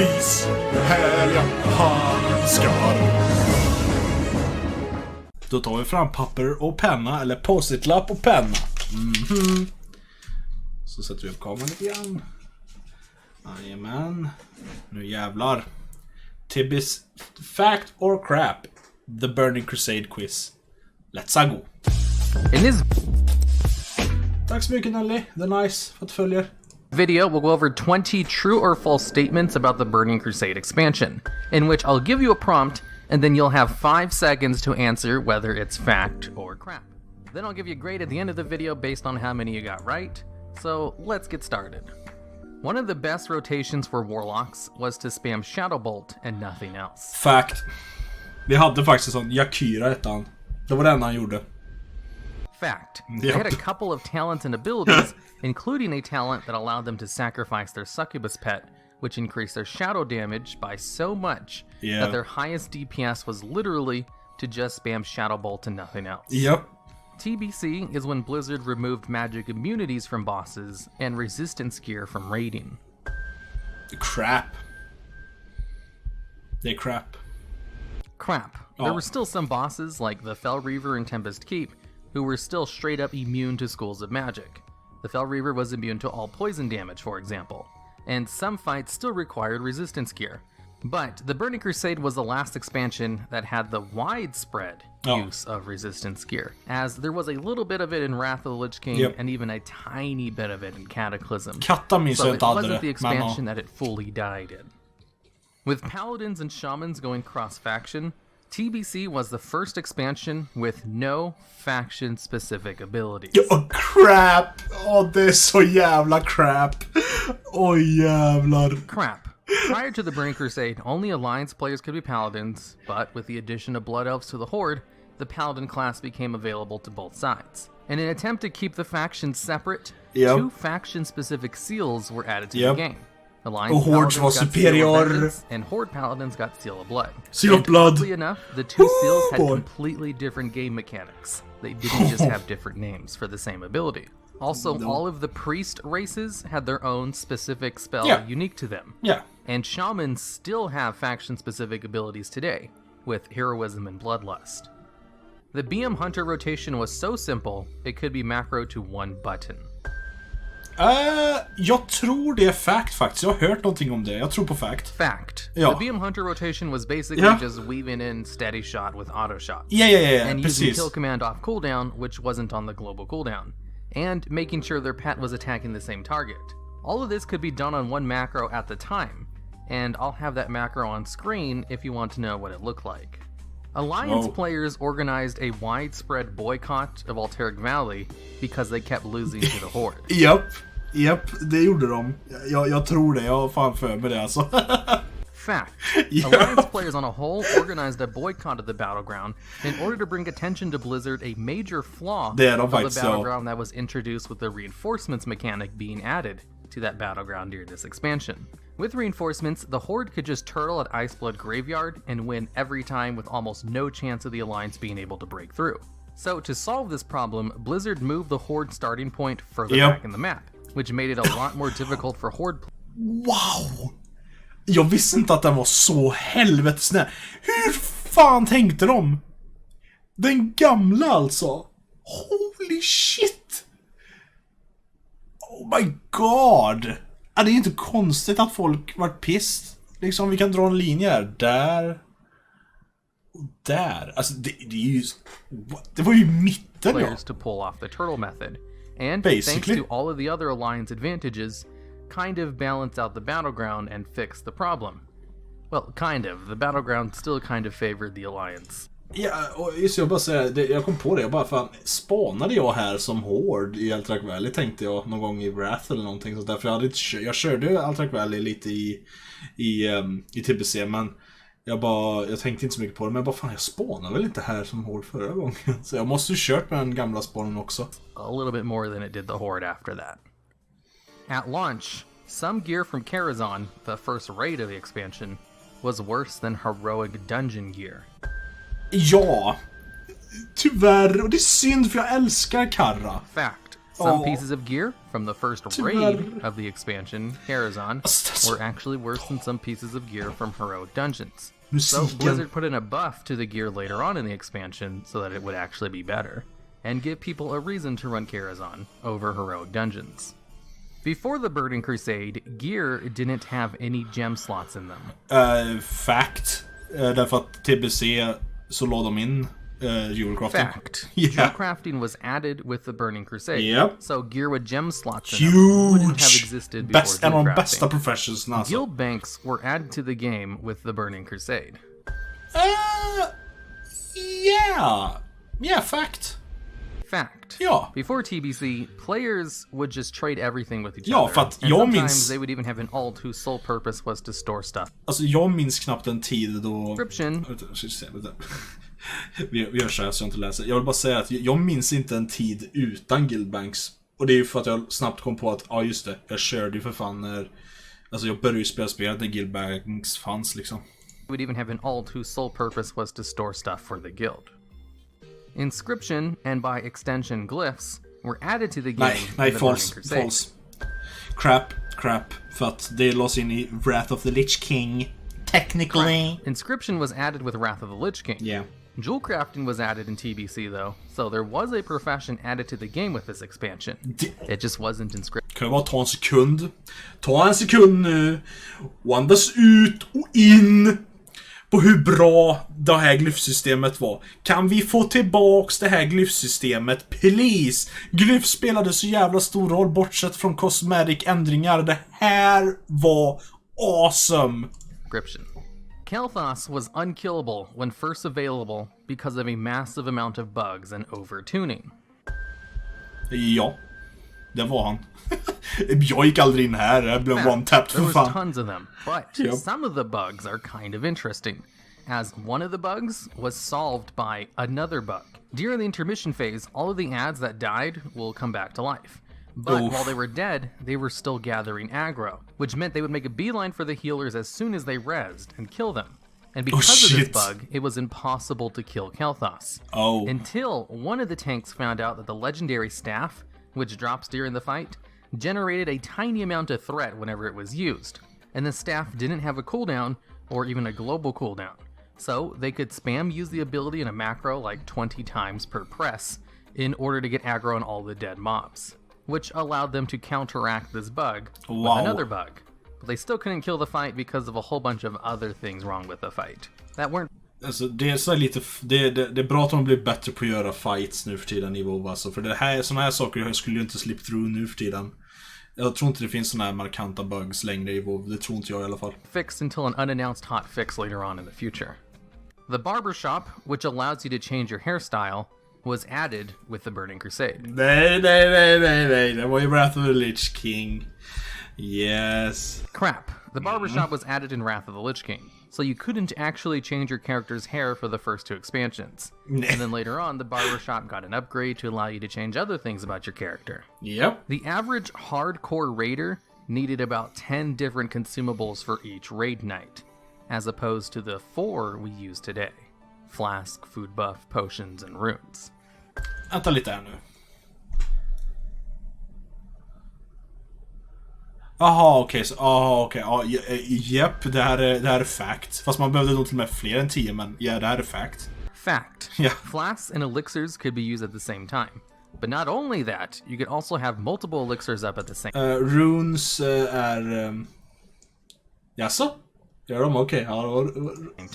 vis härliga handskar. Då tar vi fram papper och penna, eller post-it-lapp och penna. Så sätter vi upp kameran lite grann. Jajamän. Nu jävlar. Tibbis fact or crap. The Burning Crusade quiz. Let's go. Tack så mycket Nelly. Det är nice för att du följer. Video will go over 20 true or false statements about the Burning Crusade expansion, in which I'll give you a prompt, and then you'll have 5 seconds to answer whether it's fact or crap. Then I'll give you a grade at the end of the video based on how many you got right. So let's get started. One of the best rotations for Warlocks was to spam Shadow Bolt and nothing else. Fact. Vi hade faktiskt en sån Yakira ettan. Det var den han gjorde. Fact. They had a couple of talents and abilities, including a talent that allowed them to sacrifice their succubus pet, which increased their shadow damage by so much that their highest DPS was literally to just spam Shadow Bolt and nothing else. Yep. TBC is when Blizzard removed magic immunities from bosses and resistance gear from raiding. Crap. They're crap. Crap. There were still some bosses, like the Fell Reaver and Tempest Keep, who were still straight up immune to schools of magic. The Fell Reaver was immune to all poison damage, for example, and some fights still required resistance gear. But the Burning Crusade was the last expansion that had the widespread use of resistance gear, as there was a little bit of it in Wrath of the Lich King and even a tiny bit of it in Cataclysm. So it wasn't the expansion that it fully died in. With Paladins and Shamans going cross-faction, TBC was the first expansion with no faction-specific abilities. Oh, crap! Det är så jävla crap. Jävlar. Crap. Prior to the Burning Crusade, only Alliance players could be Paladins, but with the addition of Blood Elves to the Horde, the Paladin class became available to both sides. In an attempt to keep the factions separate, 2 faction-specific seals were added to the game. Alliance Paladins got Seal of Vengeance, and Horde Paladins got Seal of Blood. Seal of Blood! Oddly enough, the 2 seals had completely different game mechanics. They didn't just have different names for the same ability. Also, all of the priest races had their own specific spell unique to them. And shamans still have faction-specific abilities today, with heroism and bloodlust. The BM Hunter rotation was so simple, it could be macro to 1 button. Jag tror det är fact faktiskt. Jag har hört någonting om det. Jag tror på fact. Fact. The BM Hunter rotation was basically just weaving in steady shot with auto shot. And using kill command off cooldown, which wasn't on the global cooldown. And making sure their pet was attacking the same target. All of this could be done on 1 macro at the time, and I'll have that macro on screen if you want to know what it looked like. Alliance players organized a widespread boycott of Alteric Valley because they kept losing to the Horde. Japp, det gjorde de. Jag tror det, jag har fan för mig det alltså. Fact. Alliance players on a whole organized a boycott of the Battleground in order to bring attention to Blizzard a major flaw of the Battleground that was introduced with the reinforcements mechanic being added to that Battleground during this expansion. With reinforcements, the Horde could just turtle at Iceblood Graveyard and win every time with almost no chance of the Alliance being able to break through. So to solve this problem, Blizzard moved the Horde starting point further back in the map, which made it a lot more difficult for Horde. Wow! Jag visste inte att den var så helvetes nära. Hur fan tänkte de? Den gamla alltså. Holy shit! Oh my god! Det är inte konstigt att folk varit pissed. Liksom, vi kan dra en linje här. Där. Och där. Alltså, det är ju... Det var ju mitten, players to pull off the turtle method. And thanks to all of the other Alliance advantages, kind of balance out the Battleground and fix the problem. Well, kind of. The Battleground still kind of favored the Alliance. Ja, och just jag bara säga, jag kom på det, jag bara fan, spanade jag här som Horde i Alterac Valley, tänkte jag någon gång i Wrath eller någonting sånt där, för jag körde Alterac Valley lite i TBC, men jag tänkte inte så mycket på det, men bara fan, jag spanade väl inte här som Horde förra gången, så jag måste ju kört med den gamla spanen också. A little bit more than it did the Horde after that. At launch, some gear from Karazhan, the first raid of the expansion, was worse than heroic dungeon gear. Ja, tyvärr, och det är synd för jag älskar Karra. Fact. Some pieces of gear from the first raid of the expansion, Karazhan, were actually worse than some pieces of gear from heroic dungeons. So Blizzard put in a buff to the gear later on in the expansion so that it would actually be better, and give people a reason to run Karazhan over heroic dungeons. Before the Burning Crusade, gear didn't have any gem slots in them. Fact. Därför att TBC så la de in jewel crafting. Fact. Jewel crafting was added with the Burning Crusade. Yep. So gear with gem slots in them wouldn't have existed before Best, en av de bästa professions. Guild banks were added to the game with the Burning Crusade. Yeah, fact. Fact. Ja. Before TBC, players would just trade everything with each Ja, other. för att and jag sometimes minns... they would even have an alt whose sole purpose was to store stuff. Alltså, jag minns knappt en tid då... Description. Vi gör så här så jag inte läser. Jag vill bara säga att jag minns inte en tid utan guildbanks. Och det är ju för att jag snabbt kom på att, ja just det, jag körde ju för fan när... Alltså jag började ju spela spelet när guildbanks fanns liksom. Would even have an alt whose sole purpose was to store stuff for the guild. Inscription, and by extension glyphs, were added to the game. Nej, false. Crap. För att det lås in i Wrath of the Lich King. Technically. Inscription was added with Wrath of the Lich King. Yeah. Jewel crafting was added in TBC though, so there was a profession added to the game with this expansion. It just wasn't inscription. Kan jag bara ta en sekund? Ta en sekund nu. Och andas ut och in. På hur bra det här glyfsystemet var. Kan vi få tillbaks det här glyfsystemet? Please! Glyf spelade så jävla stor roll bortsett från cosmetic ändringar. Det här var awesome! Description. Kel'Thas was unkillable when first available because of a massive amount of bugs and overtuning. Ja, det var han. Jag gick aldrig in här, jag blev one-tapped för fan. There was tons of them, but some of the bugs are kind of interesting, as one of the bugs was solved by another bug. During the intermission phase, all of the ads that died will come back to life. But while they were dead, they were still gathering aggro, which meant they would make a beeline for the healers as soon as they rezzed and kill them. And because of this bug, it was impossible to kill Kel'Thas. Until one of the tanks found out that the legendary staff, which drops during the fight, generated a tiny amount of threat whenever it was used, and the staff didn't have a cooldown or even a global cooldown, so they could spam use the ability in a macro like 20 times per press in order to get aggro on all the dead mobs, which allowed them to counteract this bug with another bug. But they still couldn't kill the fight because of a whole bunch of other things wrong with the fight that weren't. Alltså, det är så lite det är bra att de blir bättre på att göra fights nu för tiden i WoW alltså, för det här såna här saker jag skulle ju inte slip through nu för tiden. Jag tror inte det finns såna här markanta bugs längre i WoW, det tror inte jag i alla fall. Fixed until an unannounced hot fix later on in the future. The barbershop, which allows you to change your hairstyle, was added with the Burning Crusade. Nej. Det var ju Wrath of the Lich King. Yes. Crap. The barbershop was added in Wrath of the Lich King, so you couldn't actually change your character's hair for the first two expansions. And then later on, the barbershop got an upgrade to allow you to change other things about your character. Yep. The average hardcore raider needed about 10 different consumables for each raid night, as opposed to the 4 we use today. Flask, food buff, potions, and runes. Vänta lite här nu. Jaha, okej. Japp, det här är fact. Fast man behövde nog till och med fler än 10, men ja, det här är fact. Fact. Yeah. Flasks and elixirs could be used at the same time. But not only that, you could also have multiple elixirs up at the same time. Runes är... Jaså? Gör de? Okej.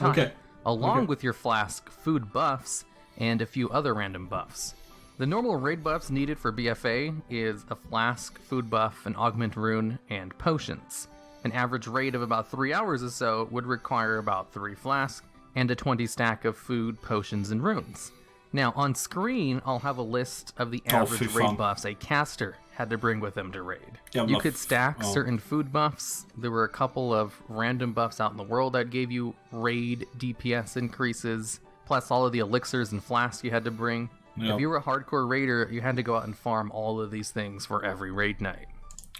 Okej. Along with your flask, food buffs, and a few other random buffs. The normal raid buffs needed for BFA is a flask, food buff, an augment rune, and potions. An average raid of about 3 hours or so would require about 3 flasks and a 20 stack of food, potions, and runes. Now, on screen, I'll have a list of the average raid buffs a caster had to bring with them to raid. You could stack certain food buffs. There were a couple of random buffs out in the world that gave you raid DPS increases, plus all of the elixirs and flasks you had to bring. If you were a hardcore raider, you had to go out and farm all of these things for every raid night.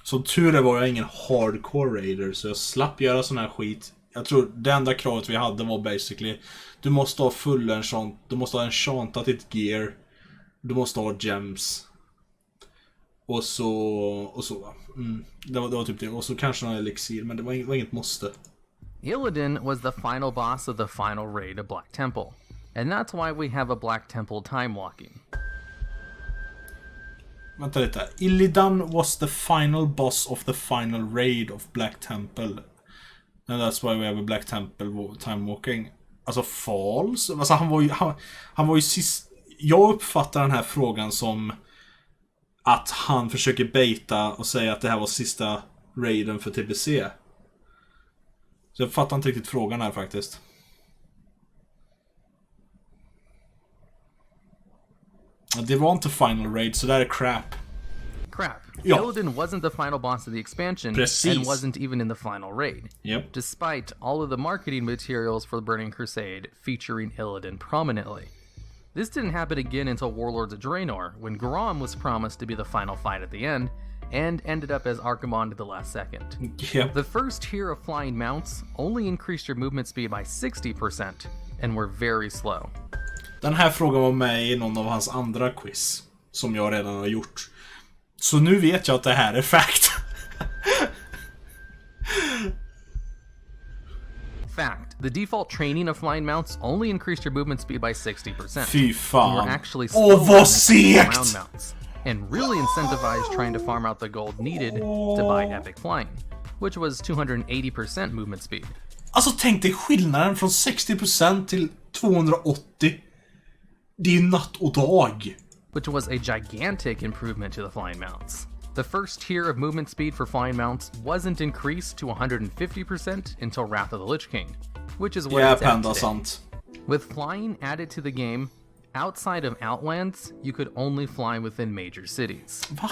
Som tur var jag ingen hardcore raider, så jag slapp göra sån här skit. Jag tror det enda kravet vi hade var basically du måste ha full enchant, du måste ha enchantat ditt gear, du måste ha gems. Och så va. Det var typ det. Och så kanske någon elixir, men det var inget måste. Illidan was the final boss of the final raid of Black Temple, and that's why we have a Black Temple time walking. Vänta lite. Illidan was the final boss of the final raid of Black Temple. And that's why we have a Black Temple time walking. Alltså false. Alltså han var ju sist. Jag uppfattar den här frågan som att han försöker baita och säga att det här var sista raiden för TBC. Så jag fattar inte riktigt frågan här faktiskt. Det var inte final raid, så där är crap. Crap. Ja. Illidan wasn't the final boss of the expansion, Precis. and wasn't even in the final raid. Yep. Despite all of the marketing materials for the Burning Crusade featuring Illidan prominently. This didn't happen again until Warlords of Draenor, when Grom was promised to be the final fight at the end, and ended up as Archimond at the last second. Yep. The first tier of flying mounts only increased your movement speed by 60%, and were very slow. Den här frågan var med i någon av hans andra quiz, som jag redan har gjort. Så nu vet jag att det här är fact. Fact. The default training of flying mounts only increased your movement speed by 60%. Fy fan. And were actually Åh, vad segt! ground mounts, and really incentivized trying to farm out the gold needed to buy epic flying, which was 280% movement speed. Alltså tänk dig skillnaden från 60% till 280. Det är natt och dag. Which was a gigantic improvement to the flying mounts. The first tier of movement speed for flying mounts wasn't increased to 150% until Wrath of the Lich King, which is where it's at today. Sant. With flying added to the game, outside of Outlands, you could only fly within major cities. Va?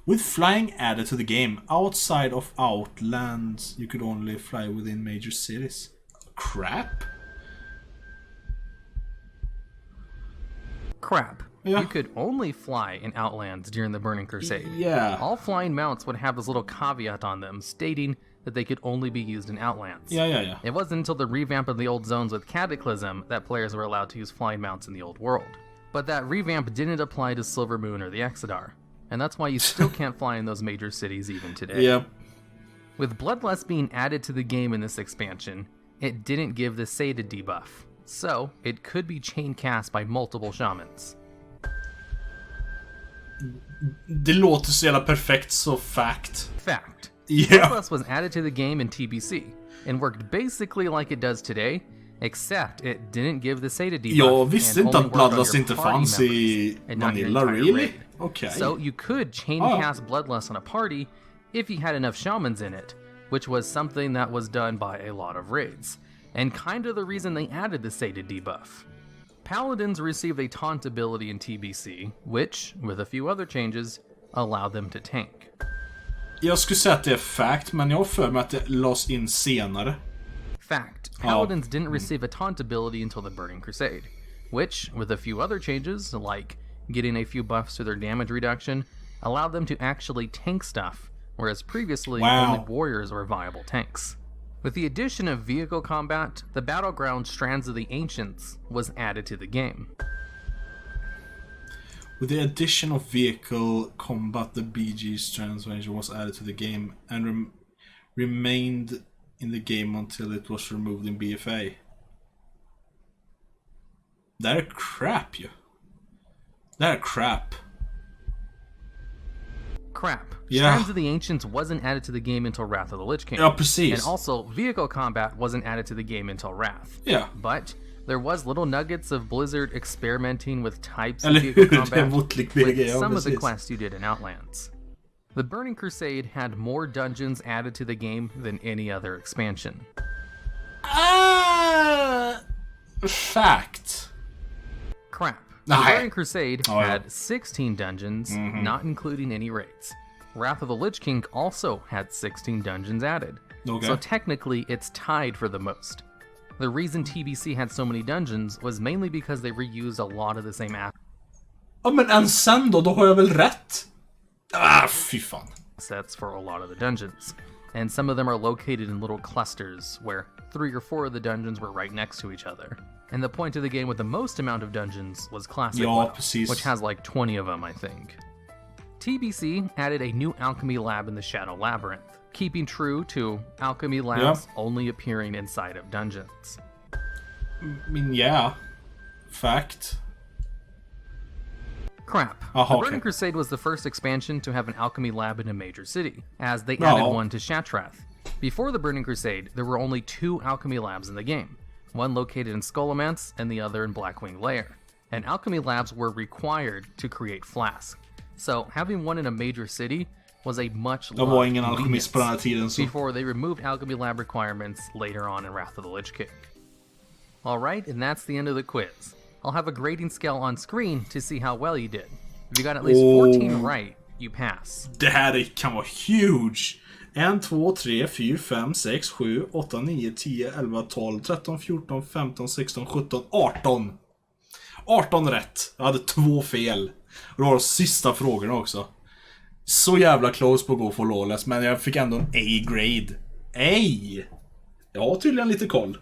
With flying added to the game, outside of Outlands, you could only fly within major cities. Crap? Crap. Yeah. You could only fly in Outlands during the Burning Crusade. Yeah. All flying mounts would have this little caveat on them stating that they could only be used in Outlands. Yeah. It wasn't until the revamp of the old zones with Cataclysm that players were allowed to use flying mounts in the old world. But that revamp didn't apply to Silver Moon or the Exodar, and that's why you still can't fly in those major cities even today. Yep. With Bloodlust being added to the game in this expansion, it didn't give the Sated debuff, so it could be chain cast by multiple shamans. Det låter så jävla perfekt, så fact. Fact. Yeah. Bloodlust was added to the game in TBC, and worked basically like it does today, except it didn't give the Sated debuff. Jag visste and inte only att worked on Bloodlust your inte party fanns i members and not your Vanilla, entire really? raid. Okay. So you could chain cast Bloodlust on a party if you had enough shamans in it, which was something that was done by a lot of raids, and kind of the reason they added the Sated debuff. Paladins received a taunt ability in TBC, which, with a few other changes, allowed them to tank. Jag skulle säga att det är fact, men jag har för mig att det lades in senare. Fact. Paladins didn't receive a taunt ability until the Burning Crusade, which, with a few other changes, like getting a few buffs to their damage reduction, allowed them to actually tank stuff, whereas previously only warriors were viable tanks. With the addition of vehicle combat, the battleground Strands of the Ancients was added to the game. With the addition of vehicle combat, the BG's transformation was added to the game and remained in the game until it was removed in BFA. Det här är crap ju. Det här är crap. Crap. Yeah. Strands of the Ancients wasn't added to the game until Wrath of the Lich King. Ja, precis. And also, vehicle combat wasn't added to the game until Wrath. Yeah. But there was little nuggets of Blizzard experimenting with types of Eller vehicle hur? combat Motlik-BG, ja, some of the precis. quests you did in Outlands. The Burning Crusade had more dungeons added to the game than any other expansion. Fact. Crap. The Nej. Burning Crusade ja. had 16 dungeons, not including any raids. Wrath of the Lich King also had 16 dungeons added. Okay. So technically, it's tied for the most. The reason TBC had so many dungeons was mainly because they reused a lot of the same Ja, men än sen då har jag väl rätt? Fy fan. assets for a lot of the dungeons. And some of them are located in little clusters, where 3 or 4 of the dungeons were right next to each other. And the point of the game with the most amount of dungeons was Classic Ja, WoW, precis. which has like 20 of them, I think. TBC added a new alchemy lab in the Shadow Labyrinth, keeping true to alchemy labs only appearing inside of dungeons. I mean, yeah. Fact. Crap. The Burning Crusade was the first expansion to have an alchemy lab in a major city, as they added one to Shattrath. Before the Burning Crusade, there were only 2 alchemy labs in the game, one located in Scholomance and the other in Blackwing Lair. And alchemy labs were required to create flasks. So having one in a major city was a much loved convenience before they removed alchemy lab requirements later on in Wrath of the Lich King. Alright, and that's the end of the quiz. I'll have a grading scale on screen to see how well you did. If you got at least 14 right, you pass. Det här kan vara huge! 1, 2, 3, 4, 5, 6, 7, 8, 9, 10, 11, 12, 13, 14, 15, 16, 17, 18! 18 rätt. Jag hade 2 fel. Och det var de sista frågorna också. Så jävla close på att gå för lawless, men jag fick ändå en A-grade. A! Jag har tydligen lite koll.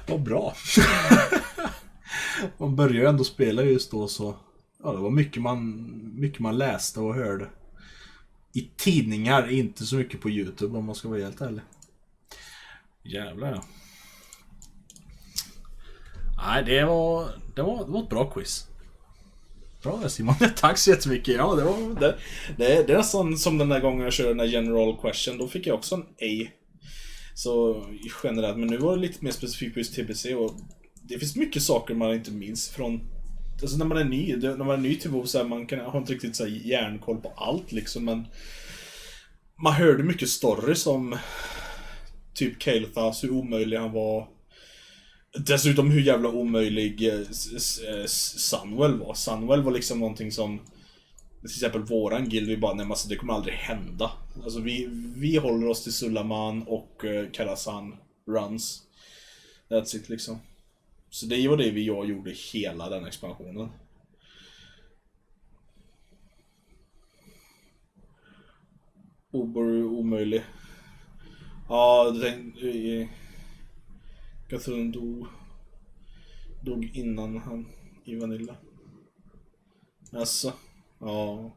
Vad bra. Man började ju ändå spela just då, så ja, det var mycket man läste och hörde i tidningar, inte så mycket på YouTube om man ska vara helt ärlig. Jävlar ja. Nej, det var ett bra quiz. Bra Simon, tack så jättemycket. Ja, det är nästan som den där gången jag körde den där general question. Då fick jag också en A. Så generellt, men nu var det lite mer specifikt på just TBC. Och det finns mycket saker man inte minns från. Alltså när man är ny till WoW, så här, man kan ha inte riktigt så här järnkoll på allt liksom, men man hörde mycket stories om typ Kael'thas, hur omöjlig han var. Dessutom hur jävla omöjlig Sunwell var. Sunwell var liksom någonting som till exempel våran guild, vi bara, nej, alltså, det kommer aldrig hända. Alltså vi håller oss till Sulaman och Karazhan runs. That's it liksom. Så det var det jag gjorde hela den expansionen. Omöjlig. Ja, Catherine dog innan han i Vanilla. Alltså, ja.